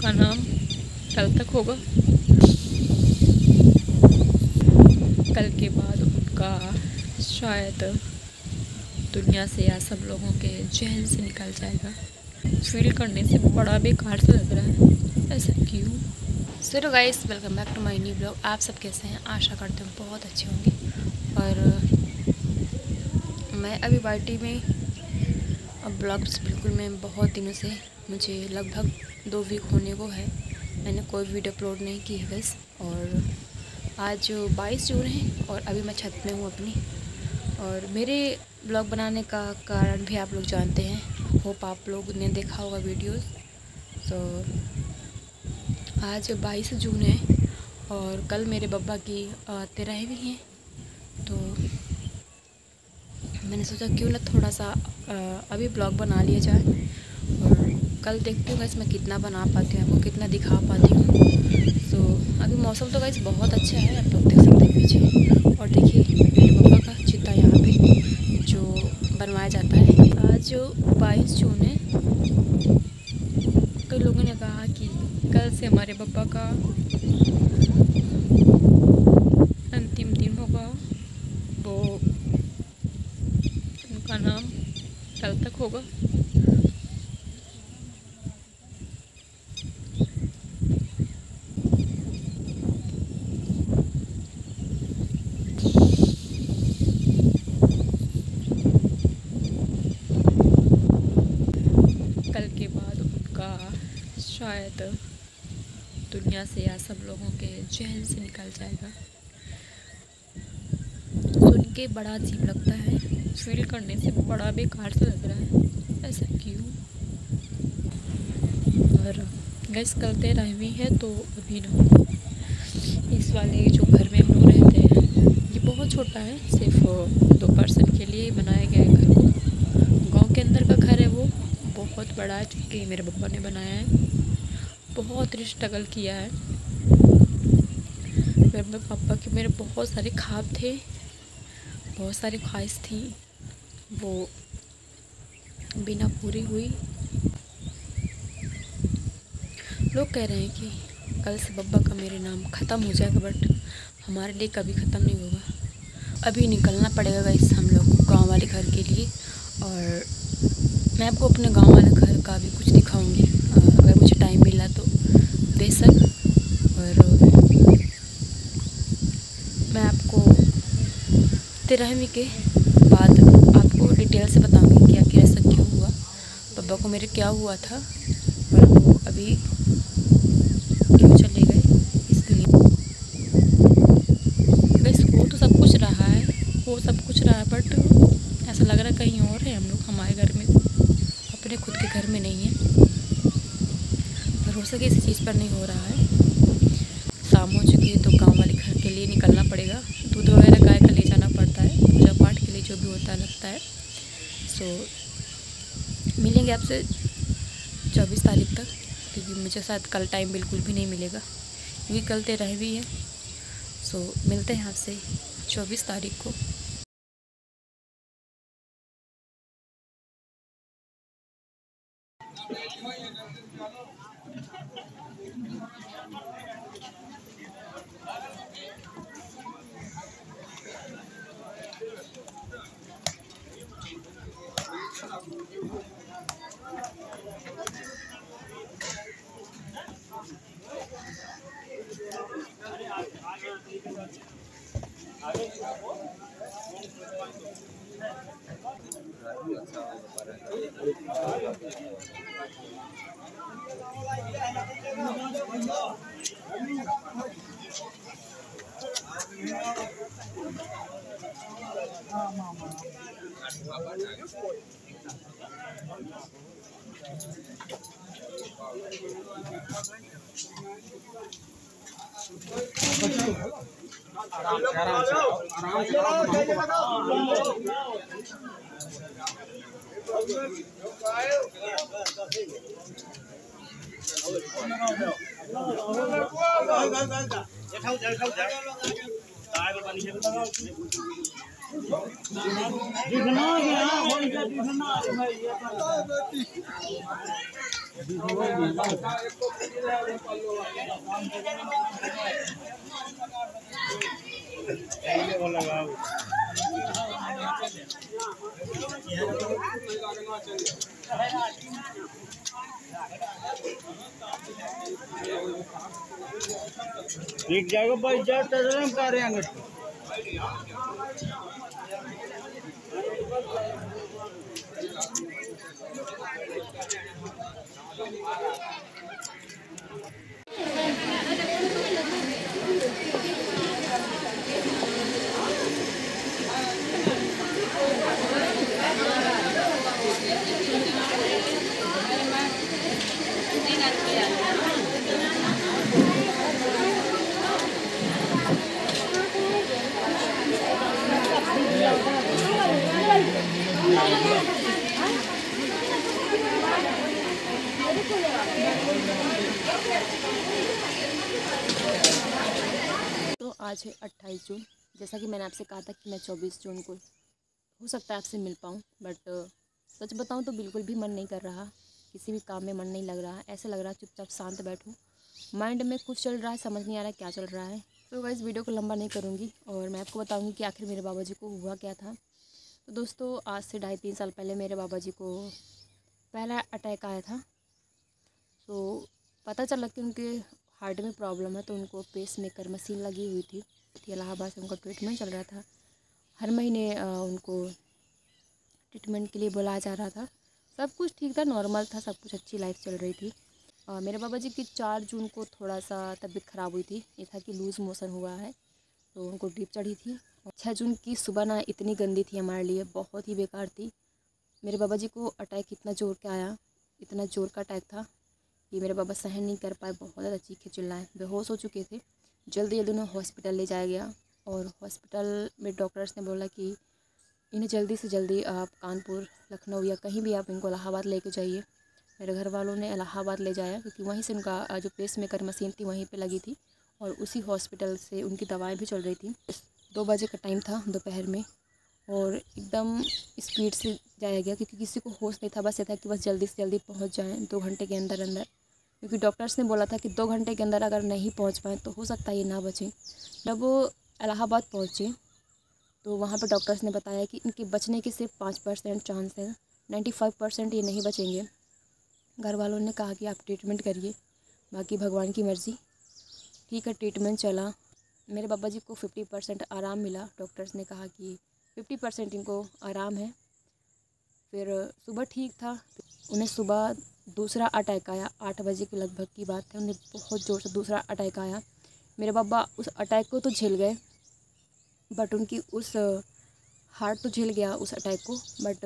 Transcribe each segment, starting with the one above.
उनका नाम कल तक होगा। कल के बाद उनका शायद दुनिया से या सब लोगों के जहन से निकल जाएगा। फील करने से बड़ा बेकार सा लग रहा है, ऐसा क्यों? So guys, welcome back to my new blog. आप सब कैसे हैं? आशा करते हैं बहुत अच्छे होंगे। और मैं अभी पार्टी में अब ब्लॉग्स बिल्कुल मैं बहुत दिनों से, मुझे लगभग 2 वीक होने को है, मैंने कोई वीडियो अपलोड नहीं की है बस। और आज 22 जून है और अभी मैं छत में हूँ अपनी। और मेरे ब्लॉग बनाने का कारण भी आप लोग जानते हैं, होप आप लोग ने देखा होगा वीडियोस। तो आज 22 जून है और कल मेरे बब्बा की 13वीं है। तो मैंने सोचा क्यों ना थोड़ा सा अभी ब्लॉग बना लिया जाए। और कल देखती हूँ मैं कितना बना पाती हूँ, आपको कितना दिखा पाती हूँ। तो अभी मौसम तो गाइस बहुत अच्छा है, आप लोग देख सकते हैं पीछे। और देखिए मेरे बब्बा का चिता यहाँ पे जो बनवाया जाता है। आज जो 22 जून है, कई लोगों ने कहा कि कल से हमारे बब्बा का अंतिम दिन होगा। वो उनका नाम कल तक होगा। कल के बाद उनका शायद दुनिया से या सब लोगों के जहन से निकल जाएगा। सुन के बड़ा अजीब लगता है, फील करने से बड़ा बेकार सा लग रहा है, ऐसा क्यों? और गैस कल 13वीं है तो अभी ना इस वाले जो घर में हम लोग रहते हैं, ये बहुत छोटा है, सिर्फ 2 पर्सन के लिए बनाया गया है घर को। गांव के अंदर का घर है वो, बहुत बड़ा है, क्योंकि मेरे पापा ने बनाया है। बहुत स्ट्रगल किया है मेरे पापा की, मेरे बहुत सारे ख्वाब थे, बहुत सारी ख्वाहिश थी, वो बिना पूरी हुई। लोग कह रहे हैं कि कल से बब्बा का मेरे नाम ख़त्म हो जाएगा, बट हमारे लिए कभी ख़त्म नहीं होगा। अभी निकलना पड़ेगा गाइस हम लोग गांव वाले घर के लिए। और मैं आपको अपने गांव वाले घर का भी कुछ दिखाऊंगी अगर मुझे टाइम मिला तो बेशक। और मैं आपको 13वीं के बाद आपको डिटेल से बताऊंगी कि आखिर ऐसा क्यों हुआ, बब्बा को मेरे क्या हुआ था और वो अभी क्यों चले गए इस दुनिया। बस वो तो सब कुछ रहा है, वो सब कुछ रहा है, बट ऐसा लग रहा है कहीं और है हम लोग, हमारे घर में, अपने खुद के घर में नहीं है। और हो सके इस चीज़ पर नहीं हो रहा है। शाम हो चुकी है तो गांव वाले घर के लिए निकलना पड़ेगा। दूध वगैरह गाय का ले जाना पड़ता है, पूजा पाठ के लिए जो भी होता है लगता है। सो मिलेंगे आपसे 24 तारीख तक, क्योंकि मुझे शायद कल टाइम बिल्कुल भी नहीं मिलेगा, क्योंकि कल 13वीं है। सो मिलते हैं आपसे 24 तारीख को। ठीक जाएगा भाई जब कर रहे हैं। तो आज है 28 जून। जैसा कि मैंने आपसे कहा था कि मैं 24 जून को हो सकता है आपसे मिल पाऊँ, बट सच बताऊँ तो बिल्कुल भी मन नहीं कर रहा, किसी भी काम में मन नहीं लग रहा। ऐसा लग रहा है चुपचाप शांत बैठूँ, माइंड में कुछ चल रहा है, समझ नहीं आ रहा है क्या चल रहा है। तो गाइस वीडियो को लंबा नहीं करूँगी और मैं आपको बताऊँगी कि आखिर मेरे बाबा जी को हुआ क्या था। तो दोस्तों, आज से 2.5-3 साल पहले मेरे बाबा जी को पहला अटैक आया था। तो पता चला कि उनके हार्ट में प्रॉब्लम है, तो उनको पेस मेकर मशीन लगी हुई थी। इलाहाबाद से उनका ट्रीटमेंट चल रहा था। हर महीने उनको ट्रीटमेंट के लिए बुलाया जा रहा था। सब कुछ ठीक था, नॉर्मल था, सब कुछ अच्छी लाइफ चल रही थी। मेरे बाबा जी की 4 जून को थोड़ा सा तबीयत ख़राब हुई थी। ये था कि लूज़ मोशन हुआ है, तो उनको ड्रिप चढ़ी थी। और 6 जून की सुबह ना इतनी गंदी थी हमारे लिए, बहुत ही बेकार थी। मेरे बाबा जी को अटैक इतना ज़ोर का आया, इतना ज़ोर का अटैक था कि मेरे बाबा सहन नहीं कर पाए, बहुत ज़्यादा चीखे चिल्लाए, बेहोश हो चुके थे। जल्दी जल्दी उन्हें हॉस्पिटल ले जाया गया और हॉस्पिटल में डॉक्टर्स ने बोला कि इन्हें जल्दी से जल्दी आप कानपुर, लखनऊ या कहीं भी आप इनको इलाहाबाद लेके जाइए। मेरे घर वालों ने इलाहाबाद ले जाया, क्योंकि वहीं से उनका जो पेस मेकर मशीन थी वहीं पे लगी थी और उसी हॉस्पिटल से उनकी दवाएं भी चल रही थी। 2 बजे का टाइम था दोपहर में और एकदम स्पीड से जाया गया, क्योंकि किसी को होश नहीं था। बस ये था कि बस जल्दी से जल्दी पहुंच जाएं 2 घंटे के अंदर अंदर, क्योंकि डॉक्टर्स ने बोला था कि 2 घंटे के अंदर अगर नहीं पहुंच पाएँ तो हो सकता है ये ना बचें। जब वो इलाहाबाद पहुँचे तो वहाँ पर डॉक्टर्स ने बताया कि इनके बचने के सिर्फ 5% चांस है, 95% ये नहीं बचेंगे। घर वालों ने कहा कि आप ट्रीटमेंट करिए, बाकी भगवान की मर्ज़ी। ठीक है, ट्रीटमेंट चला। मेरे बाबा जी को 50% आराम मिला। डॉक्टर्स ने कहा कि 50% इनको आराम है। फिर सुबह ठीक था, उन्हें सुबह दूसरा अटैक आया। 8 बजे के लगभग की बात है, उन्हें बहुत ज़ोर से दूसरा अटैक आया। मेरे बाबा उस अटैक को तो झेल गए, बट उनकी उस हार्ट तो झेल गया उस अटैक को, बट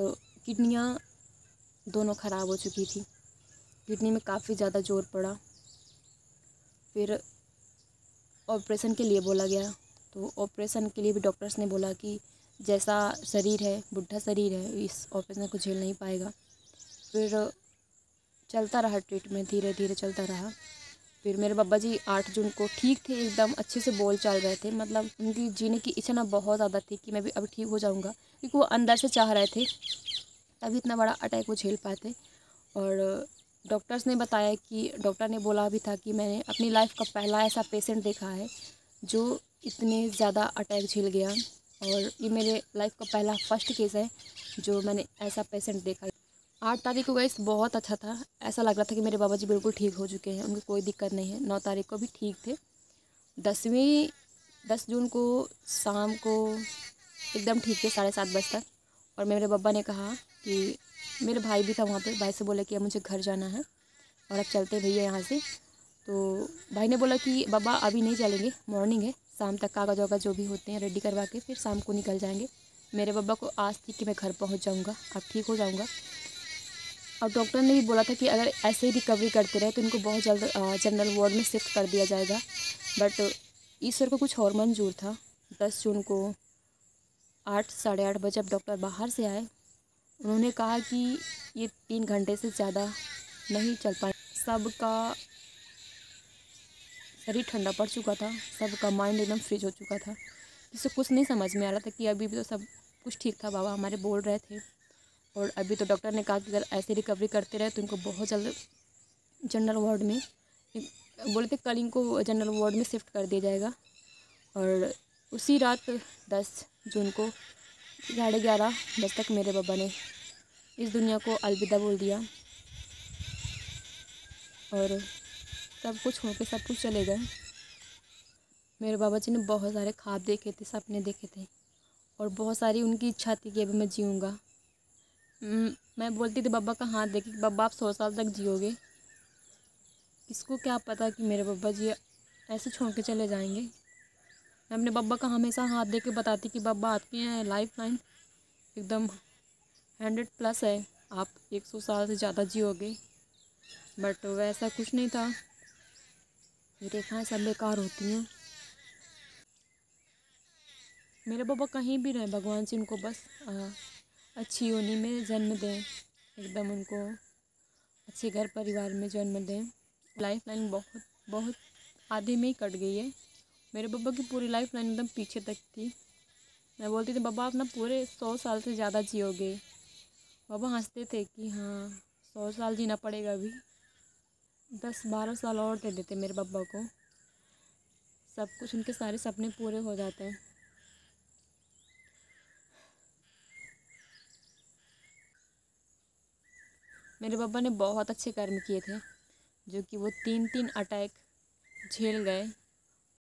किडनियाँ दोनों ख़राब हो चुकी थी। किडनी में काफ़ी ज़्यादा जोर पड़ा। फिर ऑपरेशन के लिए बोला गया, तो ऑपरेशन के लिए भी डॉक्टर्स ने बोला कि जैसा शरीर है, बुढ़ा शरीर है, इस ऑपरेशन को झेल नहीं पाएगा। फिर चलता रहा ट्रीटमेंट, धीरे धीरे चलता रहा। फिर मेरे बाबा जी 8 जून को ठीक थे, एकदम अच्छे से बोल चाल रहे थे। मतलब उनकी जीने की इच्छा ना बहुत ज़्यादा थी कि मैं भी अब ठीक हो जाऊँगा, क्योंकि वो अंदर से चाह रहे थे, तभी इतना बड़ा अटैक वो झेल पाते। और डॉक्टर्स ने बताया कि डॉक्टर ने बोला भी था कि मैंने अपनी लाइफ का पहला ऐसा पेशेंट देखा है जो इतने ज़्यादा अटैक झेल गया, और ये मेरे लाइफ का पहला फर्स्ट केस है जो मैंने ऐसा पेशेंट देखा। 8 तारीख को गई बहुत अच्छा था, ऐसा लग रहा था कि मेरे बाबा जी बिल्कुल ठीक हो चुके हैं, उनको कोई दिक्कत नहीं है। 9 तारीख को भी ठीक थे। 10 जून को शाम को एकदम ठीक थे, 7:30 बजे तक। और मेरे पापा ने कहा कि मेरे भाई भी था वहाँ पे, भाई से बोला कि अब मुझे घर जाना है और अब चलते भैया यहाँ से। तो भाई ने बोला कि बाबा अभी नहीं चलेंगे, मॉर्निंग है, शाम तक कागज़ वागज़ जो भी होते हैं रेडी करवा के फिर शाम को निकल जाएंगे। मेरे पापा को आस थी कि मैं घर पहुँच जाऊँगा, अब ठीक हो जाऊँगा। और डॉक्टर ने भी बोला था कि अगर ऐसे ही रिकवरी करते रहे तो इनको बहुत जल्द जनरल वार्ड में शिफ्ट कर दिया जाएगा। बट ईश्वर को कुछ और मंजूर था। 10 जून को 8 साढ़े 8 बजे जब डॉक्टर बाहर से आए, उन्होंने कहा कि ये 3 घंटे से ज़्यादा नहीं चल पाए। सबका शरीर ठंडा पड़ चुका था, सबका माइंड एकदम फ्रीज हो चुका था। जिससे कुछ नहीं समझ में आ रहा था कि अभी भी तो सब कुछ ठीक था, बाबा हमारे बोल रहे थे। और अभी तो डॉक्टर ने कहा कि अगर ऐसे रिकवरी करते रहे तो इनको बहुत जल्द जनरल वार्ड में, बोले थे कल इनको जनरल वार्ड में शिफ्ट कर दिया जाएगा। और उसी रात 10 जून को 11:30 तक मेरे बाबा ने इस दुनिया को अलविदा बोल दिया। और सब कुछ हो के सब कुछ चले गए। मेरे बाबा जी ने बहुत सारे ख्वाब देखे थे, सपने देखे थे, और बहुत सारी उनकी इच्छा थी कि अभी मैं जीऊँगा। मैं बोलती थी बाबा का हाथ देख के, बाबा आप 100 साल तक जियोगे। किसको क्या पता कि मेरे बाबा जी ऐसे छोड़ के चले जाएंगे। मैं अपने बाबा का हमेशा हाथ देख के बताती कि बाबा आपकी लाइफ लाइन एकदम 100+ है, आप 100 साल से ज़्यादा जियोगे। बट वैसा कुछ नहीं था। ये रेखाएँ सब बेकार होती हैं। मेरे बाबा कहीं भी रहे, भगवान से उनको बस अच्छी योनि में जन्म दें, एकदम उनको अच्छे घर परिवार में जन्म दें। लाइफ लाइन बहुत बहुत आधे में ही कट गई है। मेरे बाबा की पूरी लाइफ लाइन एकदम पीछे तक थी। मैं बोलती थी बाबा आप ना पूरे 100 साल से ज़्यादा जियोगे। बाबा हंसते थे कि हाँ 100 साल जीना पड़ेगा अभी। 10-12 साल और दे देते मेरे बाबा को, सब कुछ उनके सारे सपने पूरे हो जाते हैं। मेरे बाबा ने बहुत अच्छे कर्म किए थे, जो कि वो 3 अटैक झेल गए।